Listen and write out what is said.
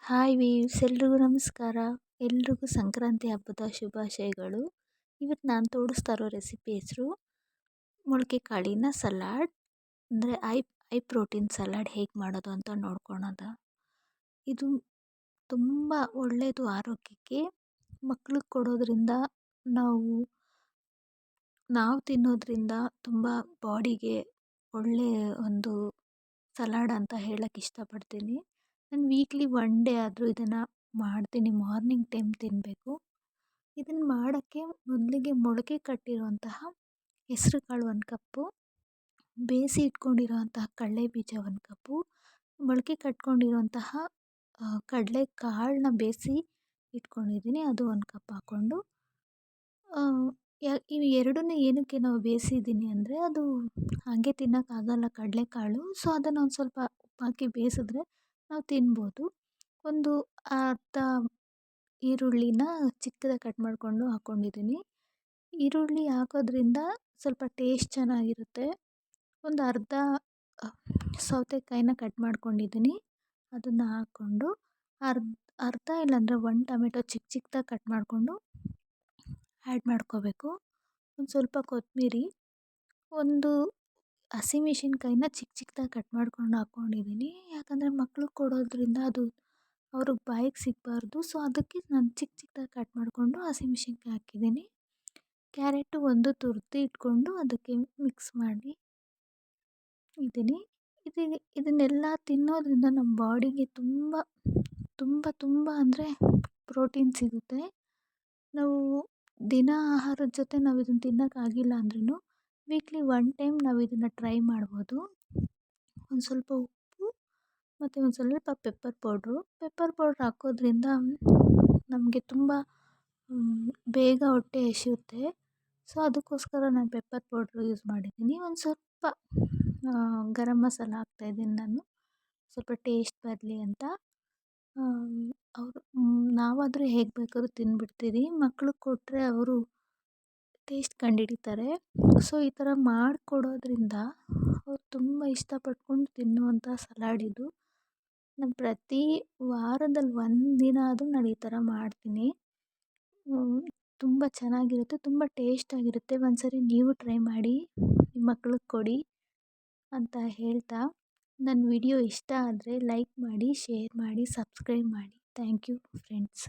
Hi views, ಎಲ್ರಿಗೂ ನಮಸ್ಕಾರ. ಎಲ್ರಿಗೂ ಸಂಕ್ರಾಂತಿ ಹಬ್ಬದ ಶುಭಾಶಯಗಳು. ಇವತ್ತು ನಾನು ತೋರಿಸ್ತಾ ಇರೋ ರೆಸಿಪಿ ಹೆಸರು ಮೊಳಕೆ ಕಾಳಿನ ಸಲಾಡ್, ಅಂದರೆ ಐ ಪ್ರೋಟೀನ್ ಸಲಾಡ್ ಹೇಗೆ ಮಾಡೋದು ಅಂತ ನೋಡ್ಕೊಳೋದ. ಇದು ತುಂಬ ಒಳ್ಳೆಯದು ಆರೋಗ್ಯಕ್ಕೆ. ಮಕ್ಳಿಗೆ ಕೊಡೋದ್ರಿಂದ ನಾವು ತಿನ್ನೋದ್ರಿಂದ ತುಂಬ ಬಾಡಿಗೆ ಒಳ್ಳೆಯ ಒಂದು ಸಲಾಡ್ ಅಂತ ಹೇಳಕ್ಕೆ ಇಷ್ಟಪಡ್ತೀನಿ. ನಾನು ವೀಕ್ಲಿ 1 ಡೇ ಆದರೂ ಇದನ್ನು ಮಾಡ್ತೀನಿ. ಮಾರ್ನಿಂಗ್ ಟೈಮ್ ತಿನ್ನಬೇಕು. ಇದನ್ನು ಮಾಡೋಕ್ಕೆ ಮೊದಲಿಗೆ ಮೊಳಕೆ ಕಟ್ಟಿರುವಂತಹ ಹೆಸರು ಕಾಳು 1 ಕಪ್ಪು, ಬೇಯಿಸಿ ಇಟ್ಕೊಂಡಿರುವಂತಹ ಕಡಲೆ ಬೀಜ 1 ಕಪ್ಪು, ಮೊಳಕೆ ಕಟ್ಕೊಂಡಿರುವಂತಹ ಕಡಲೆ ಕಾಳನ್ನ ಬೇಯಿಸಿ ಇಟ್ಕೊಂಡಿದ್ದೀನಿ, ಅದು 1 ಕಪ್ ಹಾಕ್ಕೊಂಡು, ಇವು ಎರಡನ್ನೂ ಏನಕ್ಕೆ ನಾವು ಬೇಯಿಸಿದ್ದೀನಿ ಅಂದರೆ ಅದು ಹಾಗೆ ತಿನ್ನೋಕ್ಕಾಗಲ್ಲ ಕಡಲೆಕಾಳು. ಸೊ ಅದನ್ನು ಒಂದು ಸ್ವಲ್ಪ ಉಪ್ಪು ಹಾಕಿ ಬೇಯಿಸಿದ್ರೆ ನಾವು ತಿನ್ಬೋದು. ಒಂದು ಅರ್ಧ ಈರುಳ್ಳಿನ ಚಿಕ್ಕದಾಗಿ ಕಟ್ ಮಾಡಿಕೊಂಡು ಹಾಕ್ಕೊಂಡಿದ್ದೀನಿ. ಈರುಳ್ಳಿ ಹಾಕೋದ್ರಿಂದ ಸ್ವಲ್ಪ ಟೇಸ್ಟ್ ಚೆನ್ನಾಗಿರುತ್ತೆ. ಒಂದು ಅರ್ಧ ಸೌತೆಕಾಯಿನ ಕಟ್ ಮಾಡ್ಕೊಂಡಿದ್ದೀನಿ, ಅದನ್ನು ಹಾಕ್ಕೊಂಡು ಅರ್ಧ ಇಲ್ಲಾಂದರೆ 1 ಟೊಮೆಟೊ ಚಿಕ್ಕದಾಗಿ ಕಟ್ ಮಾಡಿಕೊಂಡು ಆ್ಯಡ್ ಮಾಡ್ಕೋಬೇಕು. ಒಂದು ಸ್ವಲ್ಪ ಕೊತ್ತಂಬರಿ, ಒಂದು ಹಸಿಮೆಣಸಿನ್ಕಾಯಿನ ಚಿಕ್ಕದಾಗಿ ಕಟ್ ಮಾಡ್ಕೊಂಡು ಹಾಕ್ಕೊಂಡಿದ್ದೀನಿ. ಯಾಕಂದರೆ ಮಕ್ಳಿಗೆ ಕೊಡೋದ್ರಿಂದ ಅದು ಅವ್ರಿಗೆ ಬಾಯಿಗೆ ಸಿಗಬಾರ್ದು. ಸೊ ಅದಕ್ಕೆ ನಾನು ಚಿಕ್ಕದಾಗಿ ಕಟ್ ಮಾಡಿಕೊಂಡು ಹಸಿಮೆಣಸಿನ್ಕಾಯಿ ಹಾಕಿದ್ದೀನಿ. ಕ್ಯಾರೆಟು ಒಂದು ತುರಿದು ಇಟ್ಕೊಂಡು ಅದಕ್ಕೆ ಮಿಕ್ಸ್ ಮಾಡಿ ಇದ್ದೀನಿ. ಇದನ್ನೆಲ್ಲ ತಿನ್ನೋದ್ರಿಂದ ನಮ್ಮ ಬಾಡಿಗೆ ತುಂಬ ತುಂಬ ತುಂಬ ಅಂದರೆ ಪ್ರೋಟೀನ್ ಸಿಗುತ್ತೆ. ನಾವು ದಿನ ಆಹಾರದ ಜೊತೆ ನಾವು ಇದನ್ನು ತಿನ್ನೋಕ್ಕಾಗಿಲ್ಲ ಅಂದ್ರೂ ವೀಕ್ಲಿ 1 ಟೈಮ್ ನಾವು ಇದನ್ನು ಟ್ರೈ ಮಾಡ್ಬೋದು. ಒಂದು ಸ್ವಲ್ಪ ಉಪ್ಪು ಮತ್ತು ಒಂದು ಸ್ವಲ್ಪ ಪೆಪ್ಪರ್ ಪೌಡ್ರ್ ಹಾಕೋದ್ರಿಂದ ನಮಗೆ ತುಂಬ ಬೇಗ ಹೊಟ್ಟೆ ಹಸಿಯುತ್ತೆ. ಸೊ ಅದಕ್ಕೋಸ್ಕರ ನಾನು ಪೆಪ್ಪರ್ ಪೌಡ್ರು ಯೂಸ್ ಮಾಡಿದ್ದೀನಿ. ಒಂದು ಸ್ವಲ್ಪ ಗರಂ ಮಸಾಲ ಹಾಕ್ತಾಯಿದ್ದೀನಿ ನಾನು, ಸ್ವಲ್ಪ ಟೇಸ್ಟ್ ಬರಲಿ ಅಂತ. ನಾವಾದರೆ ಹೇಗೆ ಬೇಕಾದ್ರೂ ತಿಂದ್ಬಿಡ್ತೀವಿ, ಮಕ್ಳಿಗೆ ಕೊಟ್ಟರೆ ಅವರು ಟೇಸ್ಟ್ ಕಂಡುಹಿಡಿತಾರೆ. ಸೊ ಈ ಥರ ಮಾಡಿಕೊಡೋದ್ರಿಂದ ಅವ್ರು ತುಂಬ ಇಷ್ಟಪಟ್ಕೊಂಡು ತಿನ್ನುವಂಥ ಸಲಾಡ್ ಇದು. ನಾನು ಪ್ರತಿ ವಾರದಲ್ಲಿ 1 ದಿನ ಆದರೂ ನಾನು ಈ ಥರ ಮಾಡ್ತೀನಿ. ತುಂಬ ಚೆನ್ನಾಗಿರುತ್ತೆ, ತುಂಬ ಟೇಸ್ಟಾಗಿರುತ್ತೆ. ಒಂದ್ಸರಿ ನೀವು ಟ್ರೈ ಮಾಡಿ, ನಿಮ್ಮ ಮಕ್ಳಿಗೆ ಕೊಡಿ ಅಂತ ಹೇಳ್ತಾ, ನನ್ನ ವಿಡಿಯೋ ಇಷ್ಟ ಆದರೆ ಲೈಕ್ ಮಾಡಿ, ಶೇರ್ ಮಾಡಿ, ಸಬ್ಸ್ಕ್ರೈಬ್ ಮಾಡಿ. Thank you friends.